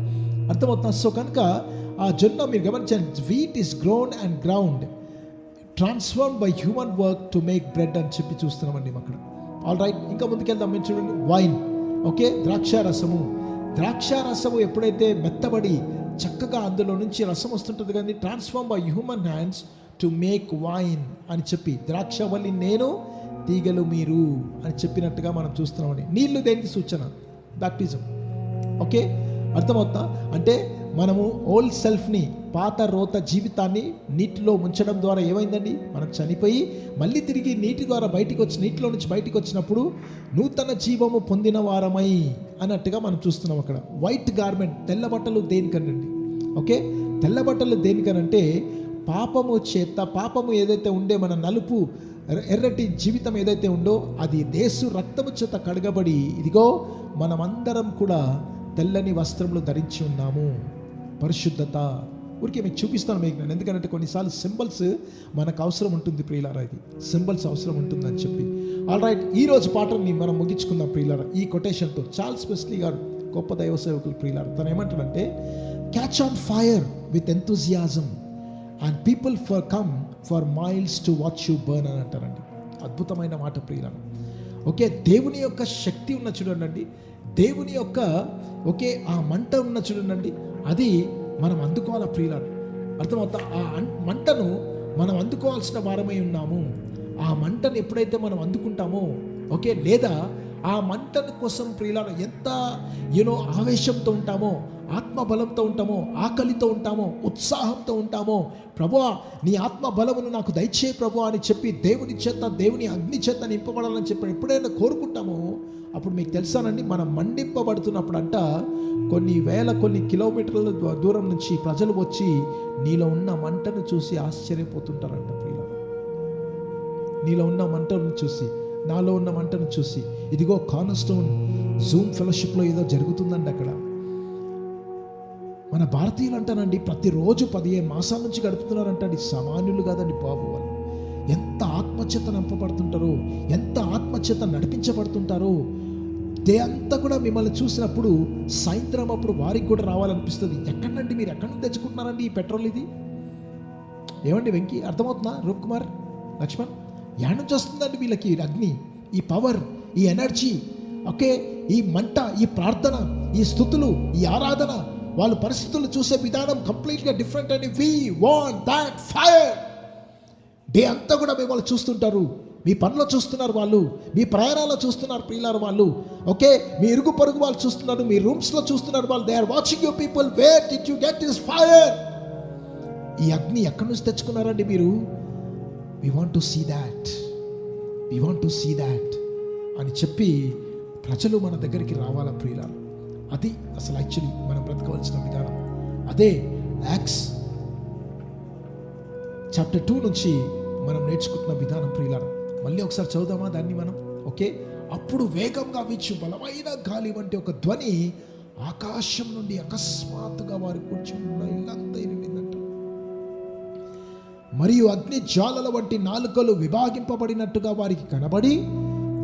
అర్థమవుతుంది. సో కనుక ఆ జొన్న మీరు గమనించండి, wheat is grown and ground transform by human work to make bread అని చెప్పి చూస్తున్నామండి అక్కడ. ఆల్ రైట్, ఇంకా ముందుకెళ్దాం. మీరు చూడండి, వైన్. ఓకే, ద్రాక్షారసము. ద్రాక్షారసము ఎప్పుడైతే మెత్తబడి చక్కగా అందులో నుంచి రసం వస్తుంటుంది కానీ transform by human hands to make wine అని చెప్పి, ద్రాక్షవల్లి నేను, తీగలు మీరు అని చెప్పినట్టుగా మనం చూస్తున్నామని. నీళ్లు దేనికి సూచన? బాప్టిజం. ఓకే, అర్థమవుతా? అంటే మనము ఓల్డ్ సెల్ఫ్ని, పాత రోత జీవితాన్ని నీటిలో ముంచడం ద్వారా ఏమైందండి? మనం చనిపోయి మళ్ళీ తిరిగి నీటి ద్వారా బయటికి వచ్చి, నీటిలో నుంచి బయటికి వచ్చినప్పుడు నూతన జీవము పొందిన వారమై అన్నట్టుగా మనం చూస్తున్నాం అక్కడ. వైట్ గార్మెంట్, తెల్ల బట్టలు దేనికనండి? ఓకే, తెల్ల బట్టలు దేనికనంటే పాపము చేత, పాపము ఏదైతే ఉండే మన నలుపు ఎర్రటి జీవితం ఏదైతే ఉందో అది యేసు రక్తము చేత కడగబడి ఇదిగో మనమందరం కూడా తెల్లని వస్త్రములు ధరించి ఉన్నాము. పరిశుద్ధత. ఊరికే మీకు చూపిస్తాను మీకు నేను, ఎందుకంటే కొన్నిసార్లు సింబల్స్ మనకు అవసరం ఉంటుంది ప్రియులారా, ఇది సింబల్స్ అవసరం ఉంటుందని చెప్పి. ఆల్ రైట్, ఈరోజు పాటని మనం ముగించుకుందాం ప్రియులారా ఈ కొటేషన్తో. చార్ల్స్ వెస్లీ గారు గొప్ప దైవ సేవకులు ప్రియులారా, తను ఏమంటాడంటే, catch on fire with enthusiasm and people for come for miles to watch you burn అని అంటారండి. అద్భుతమైన మాట ప్రియులారా. ఓకే, దేవుని యొక్క శక్తి ఉన్న చూడండి, దేవుని యొక్క ఓకే ఆ మంట ఉన్న చూడండి, అది మనం అందుకోవాలా ప్రియులారా. అర్థమవుతా? ఆ మంటను మనం అందుకోవాల్సిన వారమై ఉన్నాము. ఆ మంటను ఎప్పుడైతే మనం అందుకుంటామో, ఓకే, లేదా ఆ మంటను కోసం ప్రియులారా ఎంత ఆవేశంతో ఉంటామో, ఆత్మబలంతో ఉంటామో, ఆకలితో ఉంటామో, ఉత్సాహంతో ఉంటామో, ప్రభువా నీ ఆత్మబలమును నాకు దయచే ప్రభువా అని చెప్పి దేవుని చేత, దేవుని అగ్ని చేత నింపబడాలని చెప్పి ఎప్పుడైనా కోరుకుంటామో, అప్పుడు మీకు తెలుసానండి, మనం మండింపబడుతున్నప్పుడు అంట కొన్ని కిలోమీటర్ల దూరం నుంచి ప్రజలు వచ్చి నీలో ఉన్న మంటను చూసి ఆశ్చర్యపోతుంటారంట ప్రియులారా. నీలో ఉన్న మంటను చూసి, నాలో ఉన్న మంటను చూసి, ఇదిగో కార్నర్ స్టోన్ జూమ్ ఫెలోషిప్లో ఏదో జరుగుతుందండి అక్కడ. మన భారతీయులు అంటానండి ప్రతిరోజు 15 మాసాల నుంచి గడుపుతున్నారంటండి. సామాన్యులు కాదండి బాబు. వాళ్ళు ఎంత ఆత్మచేత నంపబడుతుంటారో, ఎంత ఆత్మచేత నడిపించబడుతుంటారో. డే అంతా కూడా మిమ్మల్ని చూసినప్పుడు సాయంత్రం అప్పుడు వారికి కూడా రావాలనిపిస్తుంది. ఎక్కడండి మీరు ఎక్కడి నుంచి తెచ్చుకుంటున్నారండి ఈ పెట్రోల్? ఇది ఏమండి వెంకీ, అర్థమవుతుందా? రూప్ కుమార్, లక్ష్మణ్, ఎక్కడి నుంచి వస్తుందండి వీళ్ళకి అగ్ని, ఈ పవర్, ఈ ఎనర్జీ? ఓకే, ఈ మంట, ఈ ప్రార్థన, ఈ స్తుతులు, ఈ ఆరాధన, వాళ్ళ పరిస్థితులు చూసే విధానం కంప్లీట్గా డిఫరెంట్ అండి. We want that fire. Day అంతా కూడా మిమ్మల్ని చూస్తుంటారు, మీ పనిలో చూస్తున్నారు వాళ్ళు, మీ ప్రయాణాల్లో చూస్తున్నారు ప్రియులారు వాళ్ళు. ఓకే, మీ ఇరుగు పొరుగు వాళ్ళు చూస్తున్నారు, మీ రూమ్స్లో చూస్తున్నారు వాళ్ళు. They are watching you people. Where did you get this fire? ఈ అగ్ని ఎక్కడి నుంచి తెచ్చుకున్నారండి మీరు? We want to see that, we want to see that అని చెప్పి ప్రజలు మన దగ్గరికి రావాలా ప్రియులారు. అది అసలు యాక్చువల్లీ మనం బ్రతకవలసిన విధానం. అదే యాక్ట్స్ చాప్టర్ 2 నుంచి మనం నేర్చుకుంటున్న విధానం ప్రియులారా. మళ్ళీ ఒకసారి చదువుదామా దాన్ని మనం? ఓకే, అప్పుడు వేగంగా వీచు బలమైన గాలి వంటి ఒక ధ్వని ఆకాశం నుండి అకస్మాత్తుగా వారి కూర్చున్న ఇల్లంతా నిండిందంట. మరియు అగ్ని జ్వాలల వంటి నాలుకలు విభాగింపబడినట్టుగా వారికి కనబడి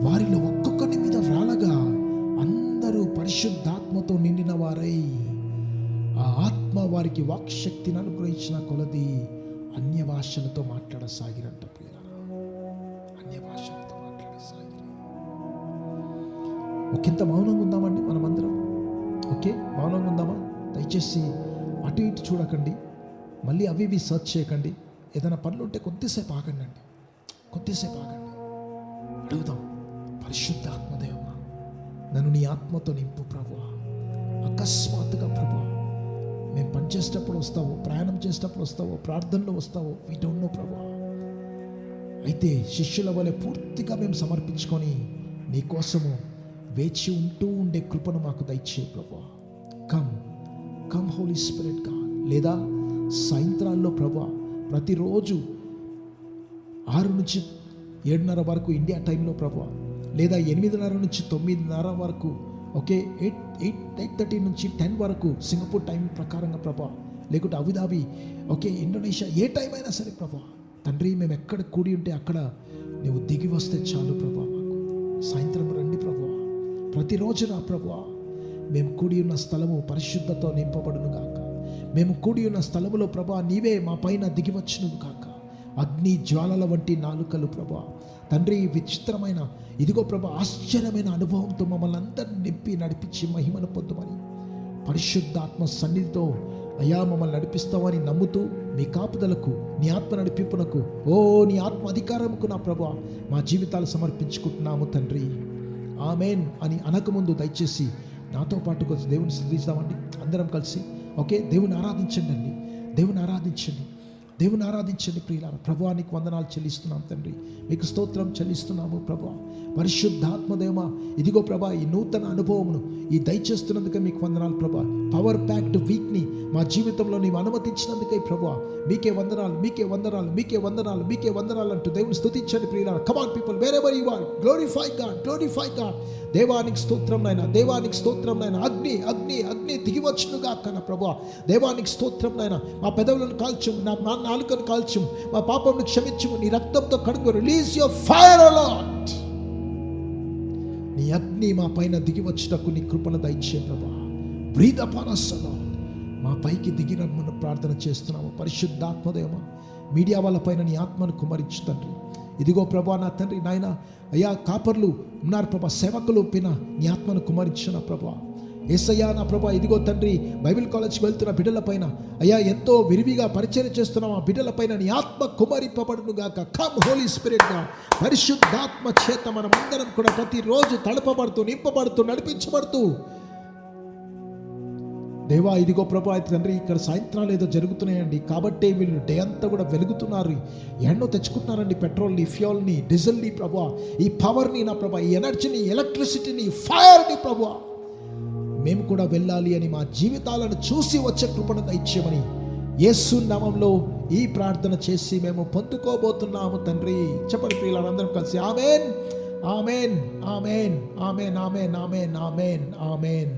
వారిలో ఒక్కొక్కరి మీద వ్రాలగా అందరూ పరిశుద్ధాత్మతో నిండిన వారై ఆ ఆత్మ వారికి వాక్శక్తిని అనుగ్రహించిన కొలది అన్య భాషలతో మాట్లాడసాగిరంట ప్రియులారా. అన్య భాషలతో మాట్లాడసాగిరి. ఒకంత మౌనంగా ఉందామండి మనమందరం. ఓకే, మౌనంగా ఉందామా? దయచేసి అటు ఇటు చూడకండి, మళ్ళీ అవి ఇవి సర్చ్ చేయకండి. ఏదైనా పనులు ఉంటే కొద్దిసేపు ఆగండి అండి, కొద్దిసేపు ఆగండి. అడుగుదాం, పరిశుద్ధ ఆత్మదేవమా నన్ను నీ ఆత్మతో నింపు ప్రభువా. అకస్మాత్తుగా ప్రభువా మేము పనిచేసేటప్పుడు వస్తావో, ప్రయాణం చేసేటప్పుడు వస్తావో, ప్రార్థనలో వస్తావో, వీ డోంట్ నో ప్రభువా. అయితే శిష్యుల వలె పూర్తిగా మేము సమర్పించుకొని నీ కోసము వేచి ఉంటూ ఉండే కృపను మాకు దయచేయి ప్రభువా. Come come Holy Spirit God. లేదా సాయంత్రాల్లో ప్రభువా ప్రతిరోజు 6 నుంచి 7:30 వరకు ఇండియా టైంలో ప్రభువా, లేదా 8:30 నుంచి 9:30 వరకు, ఓకే 8:30 నుంచి 10 వరకు సింగపూర్ టైం ప్రకారంగా ప్రభా, లేకుంటే అబుదాబి, ఓకే ఇండోనేషియా, ఏ టైం అయినా సరే ప్రభా తండ్రి, మేము ఎక్కడ కూడి ఉంటే అక్కడ నువ్వు దిగి వస్తే చాలు ప్రభా. మాకు సాయంత్రం రండి ప్రభా. ప్రతిరోజు నా ప్రభా మేము కూడి ఉన్న స్థలము పరిశుద్ధతో నింపబడును గాక. మేము కూడి ఉన్న స్థలములో ప్రభా నీవే మా పైన దిగివచ్చును గాక. అగ్ని జ్వాలల వంటి నాలుకలు ప్రభా తండ్రి, విచిత్రమైన ఇదిగో ప్రభా ఆశ్చర్యమైన అనుభవంతో మమ్మల్ని అందరిని నింపి నడిపించి మహిమను పొందుమని పరిశుద్ధాత్మ సన్నిధితో అయా మమ్మల్ని నడిపిస్తామని నమ్ముతూ మీ కాపుదలకు, నీ ఆత్మ నడిపింపునకు, నీ ఆత్మ అధికారముకు నా ప్రభా మా జీవితాలు సమర్పించుకుంటున్నాము తండ్రి. ఆమెన్ అని అనకముందు దయచేసి నాతో పాటు కొంచెం దేవుని స్తుతిస్తామండి అందరం కలిసి. ఓకే, దేవుని ఆరాధించండి అండి, దేవుని ఆరాధించండి, దేవుని ఆరాధించండి ప్రియులారా. ప్రభువా నీకు వందనాలు చెల్లిస్తున్నాం తండ్రి, మీకు స్తోత్రం చెల్లిస్తున్నాము ప్రభువా. పరిశుద్ధాత్మదేవమా ఇదిగో ప్రభా ఈ నూతన అనుభవమును ఈ దయచేస్తున్నందుకే మీకు వందనాలు ప్రభా. పవర్ ప్యాక్డ్ వీక్ని మా జీవితంలో నీవు అనుమతించినందుకే ప్రభువా మీకే వందనాలు, మీకే వందనాలు, మీకే వందనాలు, మీకే వందనాలు అంటూ దేవుని స్తుతించండి ప్రియులారా. Come on people, wherever you are, glorify God, glorify God. దేవానికి స్తోత్రం నాయన, దేవానికి స్తోత్రం నాయన. అగ్ని అగ్ని అగ్ని దిగివచ్చునుగా కన్నా ప్రభువా. దేవానికి స్తోత్రం నాయన. మా పెదవులను కాల్చుము, నా నాలుకను కాల్చుము, మా పాపమును క్షమించుము, నీ రక్తంతో కడుగు. Release your fire O Lord. నీ అగ్ని మా పైన దిగి వచ్చుటకు నీ కృపను దయచే ప్రభా. Breathe upon us Lord. మా పైకి దిగి రమ్మని ప్రార్థన చేస్తున్నాము. పరిశుద్ధాత్మదేవమా మీడియా వాళ్ళ పైన నీ ఆత్మను కుమరించు తండ్రి. ఇదిగో ప్రభా నా తండ్రి నాయన, అయ్యా కాపర్లు ఉన్నారు ప్రభా, సేవకులు పైన నీ ఆత్మను కుమరించిన ప్రభా. యేసయ్యా నా ప్రభా ఇదిగో తండ్రి బైబిల్ కాలేజ్కి వెళ్తున్న బిడ్డల పైన అయ్యా ఎంతో విరివిగా పరిచయం చేస్తున్నాం. ఆ బిడ్డల పైన నీ ఆత్మ కుమరింపబడును గాక. కమ్ హోలీ స్పిరిట్ గా. పరిశుద్ధాత్మ చేత మనం అందరం కూడా ప్రతిరోజు తడపబడుతూ, నింపబడుతూ, నడిపించబడుతూ దేవా ఇదిగో ప్రభా తండ్రి ఇక్కడ సాయంత్రాలు ఏదో జరుగుతున్నాయండి కాబట్టి వీళ్ళు డే అంతా కూడా వెలుగుతున్నారు. ఎన్నో తెచ్చుకుంటున్నారండి, పెట్రోల్ని, ఫ్యూయల్ని, డీజిల్ని ప్రభా, ఈ పవర్ని నా ప్రభా, ఈ ఎనర్జీని, ఎలక్ట్రిసిటీని, ఫైర్ని ప్రభా మేము కూడా వెళ్ళాలి అని మా జీవితాలను చూసి వచ్చే కృపను దయచేయమని యేసు నామములో ఈ ప్రార్థన చేసి మేము పొందుకోబోతున్నాము తండ్రి. చెప్పండి ప్రియులందరం కలిసి amen, amen amen amen amen amen amen amen.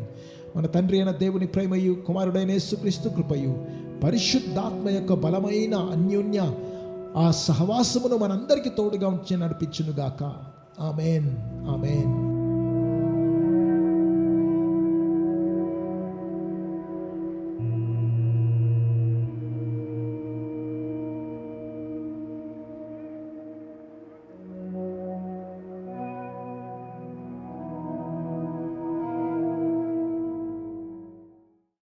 మన తండ్రి అయిన దేవుని ప్రేమయు, కుమారుడైన యేసుక్రీస్తు కృపయు, పరిశుద్ధాత్మ యొక్క బలమైన అన్యోన్య ఆ సహవాసమును మనందరికీ తోడుగా ఉంచి నడిపించునుగాక. Amen amen.